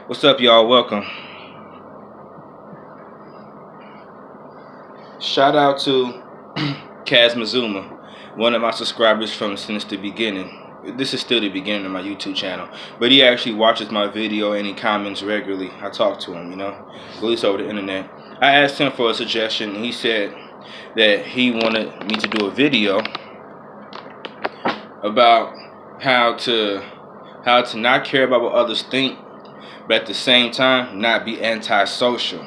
What's up, y'all? Welcome. Shout out to Mizuma, one of my subscribers from since the beginning. This is still the beginning of my YouTube channel, but he actually watches my video and he comments regularly. I talk to him, at least over the internet. I asked him for a suggestion, and he said that he wanted me to do a video about how to not care about what others think, but at the same time not be antisocial.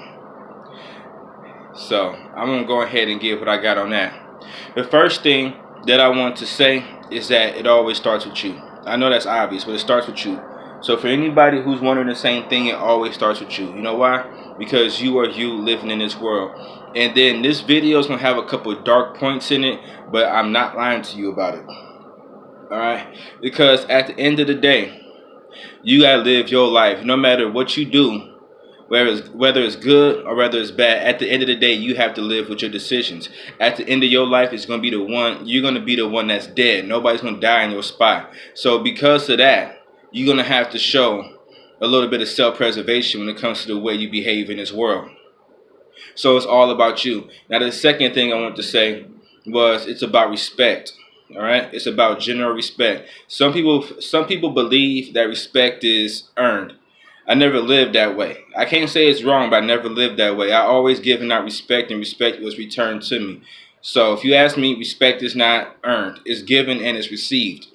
So I'm gonna go ahead and give what I got on that. The first thing that I want to say is that it always starts with you. I know that's obvious, but it starts with you. So for anybody who's wondering the same thing, it always starts with you. You know why? Because you are you living in this world. And then this video is gonna have a couple of dark points in it, but I'm not lying to you about it. Alright? Because at the end of the day, you gotta live your life. No matter what you do, whether it's good or whether it's bad, at the end of the day, you have to live with your decisions. At the end of your life, you're going to be the one that's dead. Nobody's going to die in your spot. So because of that, you're going to have to show a little bit of self-preservation when it comes to the way you behave in this world. So it's all about you. Now, the second thing I want to say was it's about respect. All right, it's about general respect. Some people believe that respect is earned. I never lived that way. I can't say it's wrong, but I never lived that way. I always given out respect, and respect was returned to me. So if you ask me, respect is not earned. It's given and it's received.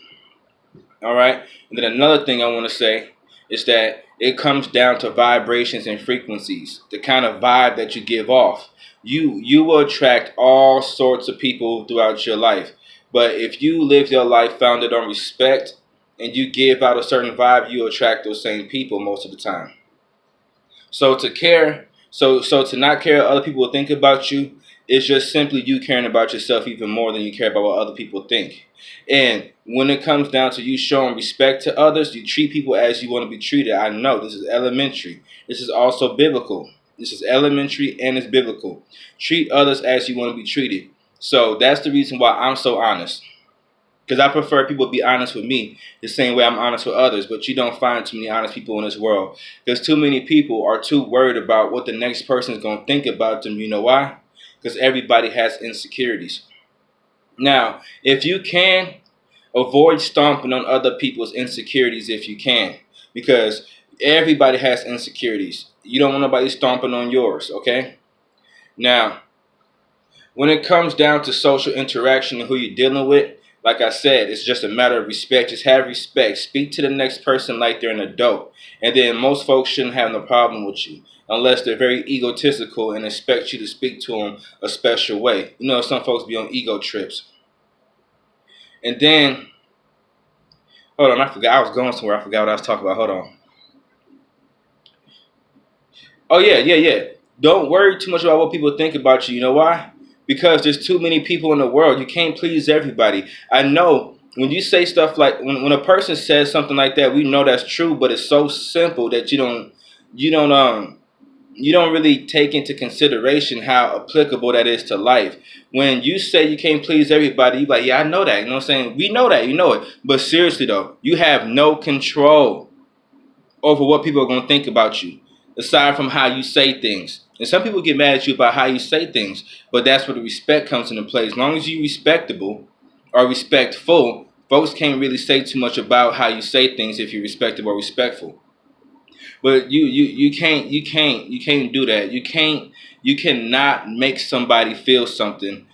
All right? And then another thing I want to say is that it comes down to vibrations and frequencies, the kind of vibe that you give off. You will attract all sorts of people throughout your life. But if you live your life founded on respect, and you give out a certain vibe, you attract those same people most of the time. So to not care what other people will think about you is just simply you caring about yourself even more than you care about what other people think. And when it comes down to you showing respect to others, you treat people as you want to be treated. I know this is elementary. This is also biblical. This is elementary and it's biblical. Treat others as you want to be treated. So that's the reason why I'm so honest. Because I prefer people be honest with me the same way I'm honest with others. But you don't find too many honest people in this world. Because too many people are too worried about what the next person is going to think about them. You know why? Because everybody has insecurities. Now, if you can, avoid stomping on other people's insecurities if you can. Because everybody has insecurities. You don't want nobody stomping on yours, okay? Now, when it comes down to social interaction and who you're dealing with, like I said, it's just a matter of respect. Just have respect. Speak to the next person like they're an adult. And then most folks shouldn't have no problem with you unless they're very egotistical and expect you to speak to them a special way. You know, some folks be on ego trips. And then, hold on, I forgot. I was going somewhere. I forgot what I was talking about. Hold on. Oh, yeah. Don't worry too much about what people think about you. You know why? Because there's too many people in the world. You can't please everybody. I know when you say stuff like when a person says something like that, we know that's true, but it's so simple that you don't really take into consideration how applicable that is to life. When you say you can't please everybody, you're like, yeah, I know that. You know what I'm saying? We know that. You know it. But seriously though, you have no control over what people are going to think about you, aside from how you say things. And some people get mad at you about how you say things, but that's where the respect comes into play. As long as you're respectable or respectful, folks can't really say too much about how you say things if you're respectable or respectful. But you can't do that. You cannot make somebody feel something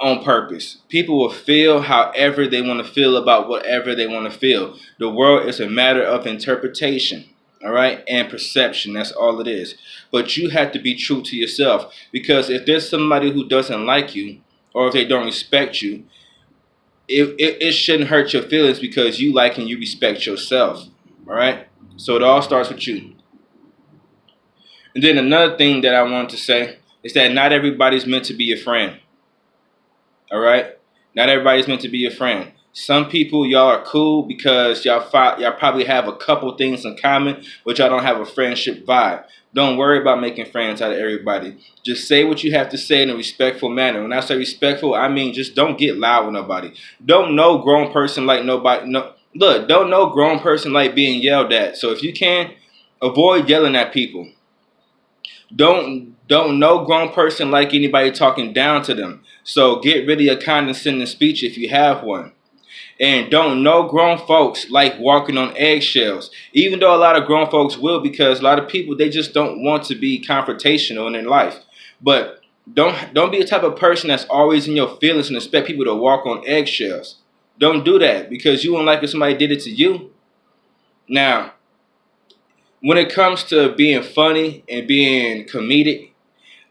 on purpose. People will feel however they want to feel about whatever they want to feel. The world is a matter of interpretation. All right, and perception. That's all it is. But you have to be true to yourself, because if there's somebody who doesn't like you or if they don't respect you, it shouldn't hurt your feelings because you like and you respect yourself. All right, so it all starts with you. And then another thing that I want to say is that not everybody's meant to be your friend. All right, not everybody's meant to be your friend. Some people, y'all are cool because y'all probably have a couple things in common, but y'all don't have a friendship vibe. Don't worry about making friends out of everybody. Just say what you have to say in a respectful manner. When I say respectful, I mean just don't get loud with nobody. Don't know grown person like nobody. No, look, don't know grown person like being yelled at. So if you can, Avoid yelling at people. Don't no grown person like anybody talking down to them. So get rid of your condescending speech if you have one. And don't no grown folks like walking on eggshells. Even though a lot of grown folks will, because a lot of people, they just don't want to be confrontational in their life. But don't be the type of person that's always in your feelings and expect people to walk on eggshells. Don't do that, because you won't like if somebody did it to you. Now, when it comes to being funny and being comedic,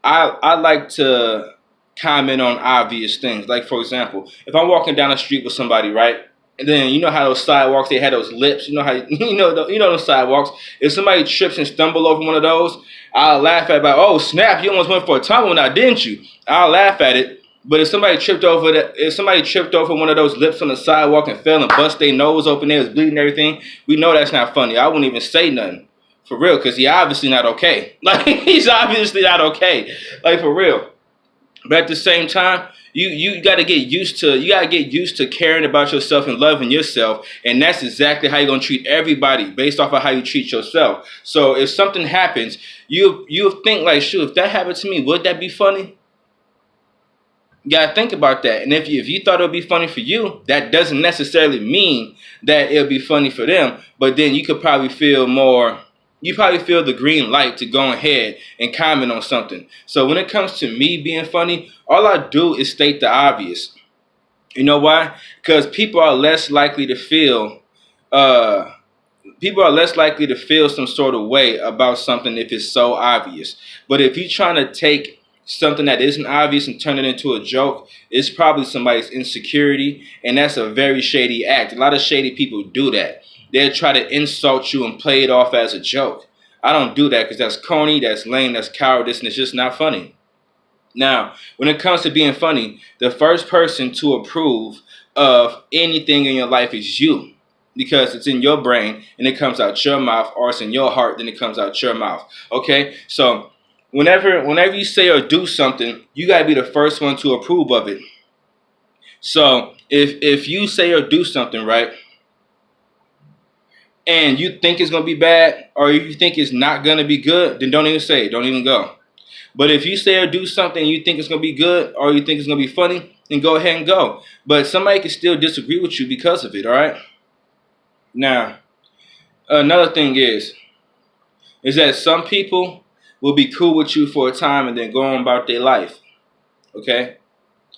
I like to comment on obvious things. Like, for example, if I'm walking down the street with somebody, right? And then you know how those sidewalks, they had those lips. You know how you know those sidewalks. If somebody trips and stumble over one of those, I'll laugh at about, oh snap, you almost went for a tumble now, didn't you? I'll laugh at it. But if somebody tripped over one of those lips on the sidewalk and fell and bust their nose open, they was bleeding and everything, we know that's not funny. I wouldn't even say nothing. For real, because he obviously not okay. Like, he's obviously not okay. Like, for real. But at the same time, you gotta get used to caring about yourself and loving yourself. And that's exactly how you're gonna treat everybody, based off of how you treat yourself. So if something happens, you think like, shoot, if that happened to me, would that be funny? You gotta think about that. And if you thought it would be funny for you, that doesn't necessarily mean that it'll be funny for them. But then you probably feel the green light to go ahead and comment on something. So when it comes to me being funny, all I do is state the obvious. You know why? Because people are less likely to feel some sort of way about something if it's so obvious. But if you're trying to take something that isn't obvious and turn it into a joke, it's probably somebody's insecurity, and that's a very shady act. A lot of shady people do that. They'll try to insult you and play it off as a joke. I don't do that, because that's corny, that's lame, that's cowardice, and it's just not funny. Now, when it comes to being funny, the first person to approve of anything in your life is you, because it's in your brain and it comes out your mouth, or it's in your heart, then it comes out your mouth. Okay? So whenever you say or do something, you gotta be the first one to approve of it. So if you say or do something, right, and you think it's gonna be bad, or you think it's not gonna be good, then don't even say it. Don't even go. But if you say or do something and you think it's gonna be good, or you think it's gonna be funny, then go ahead and go. But somebody can still disagree with you because of it. All right. Now, another thing is that some people will be cool with you for a time and then go on about their life. Okay?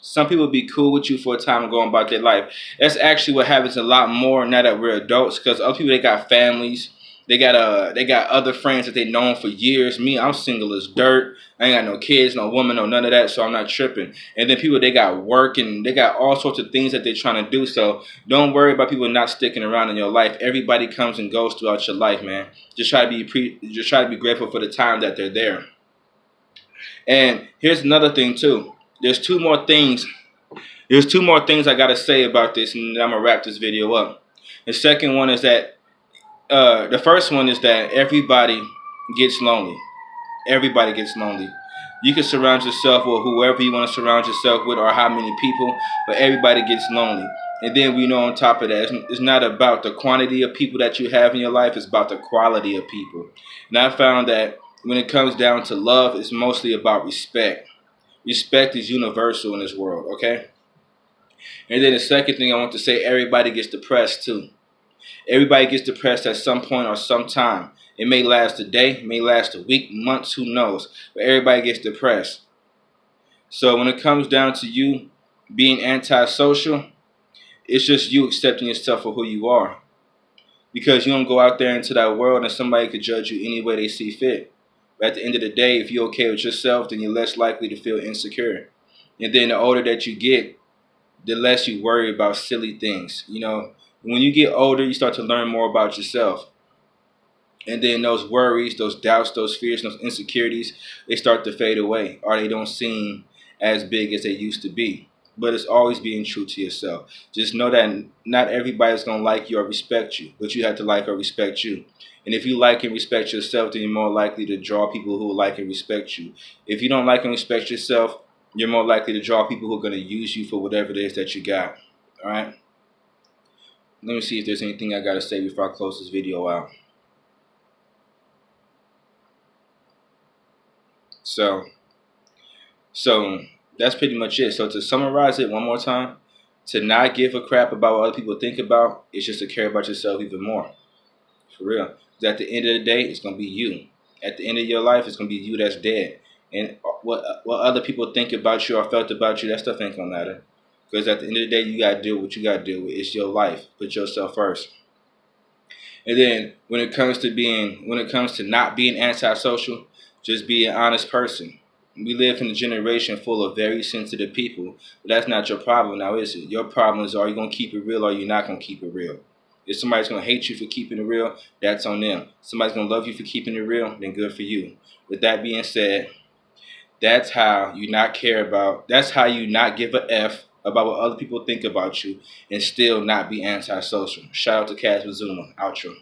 Some people will be cool with you for a time and go on about their life. That's actually what happens a lot more now that we're adults, because other people, they got families. They got other friends that they known for years. Me, I'm single as dirt. I ain't got no kids, no woman, no none of that, so I'm not tripping. And then people, they got work and they got all sorts of things that they're trying to do. So don't worry about people not sticking around in your life. Everybody comes and goes throughout your life, man. Just try to be grateful for the time that they're there. And here's another thing too. There's two more things I gotta say about this, and I'm gonna wrap this video up. The second one is that the first one is that everybody gets lonely. Everybody gets lonely. You can surround yourself with whoever you want to surround yourself with, or how many people, but everybody gets lonely. And then we know on top of that, it's not about the quantity of people that you have in your life, it's about the quality of people. And I found that when it comes down to love, it's mostly about respect. Respect is universal in this world, okay? And then the second thing I want to say, everybody gets depressed too. Everybody gets depressed at some point or some time. It may last a day, it may last a week, months, who knows. But everybody gets depressed. So when it comes down to you being antisocial, it's just you accepting yourself for who you are. Because you don't go out there into that world and somebody could judge you any way they see fit. But at the end of the day, if you're okay with yourself, then you're less likely to feel insecure. And then the older that you get, the less you worry about silly things. You know, when you get older, you start to learn more about yourself. And then those worries, those doubts, those fears, those insecurities, they start to fade away, or they don't seem as big as they used to be. But it's always being true to yourself. Just know that not everybody's going to like you or respect you, but you have to like or respect you. And if you like and respect yourself, then you're more likely to draw people who will like and respect you. If you don't like and respect yourself, you're more likely to draw people who are going to use you for whatever it is that you got. All right? Let me see if there's anything I got to say before I close this video out. So so that's pretty much it. So to summarize it one more time, to not give a crap about what other people think about is just to care about yourself even more. For real. 'Cause at the end of the day, it's gonna be you. At the end of your life, it's gonna be you that's dead. And what other people think about you or felt about you, that stuff ain't gonna matter. Because at the end of the day, you gotta deal with what you gotta deal with. It's your life. Put yourself first. And then when it comes to not being antisocial, just be an honest person. We live in a generation full of very sensitive people, but that's not your problem now, is it? Your problem is, are you gonna keep it real or are you not gonna keep it real? If somebody's gonna hate you for keeping it real, that's on them. Somebody's gonna love you for keeping it real, then good for you. With that being said, that's how you not care about. That's how you not give a f about what other people think about you and still not be antisocial. Shout out to Mizuma. Outro.